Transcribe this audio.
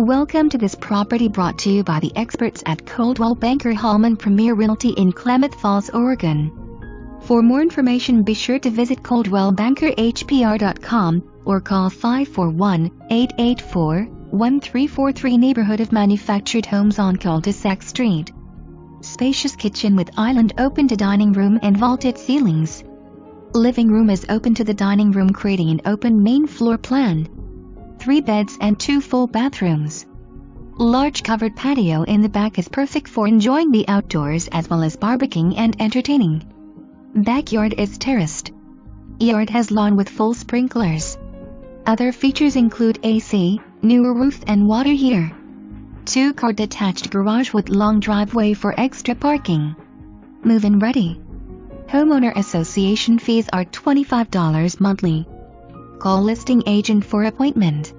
Welcome to this property brought to you by the experts at Coldwell Banker Holman Premier Realty in Klamath Falls, Oregon. For more information, be sure to visit coldwellbankerhpr.com or call 541-884-1343. Neighborhood of manufactured homes on Cul-de-sac Street. Spacious kitchen with island open to dining room and vaulted ceilings. Living room is open to the dining room, creating an open main floor plan. 3 beds and 2 full bathrooms. Large covered patio in the back is perfect for enjoying the outdoors as well as barbecuing and entertaining. Backyard is terraced. Yard has lawn with full sprinklers. Other features include AC, newer roof and water heater. 2-car detached garage with long driveway for extra parking. Move-in ready. Homeowner Association fees are $25 monthly. Call listing agent for appointment.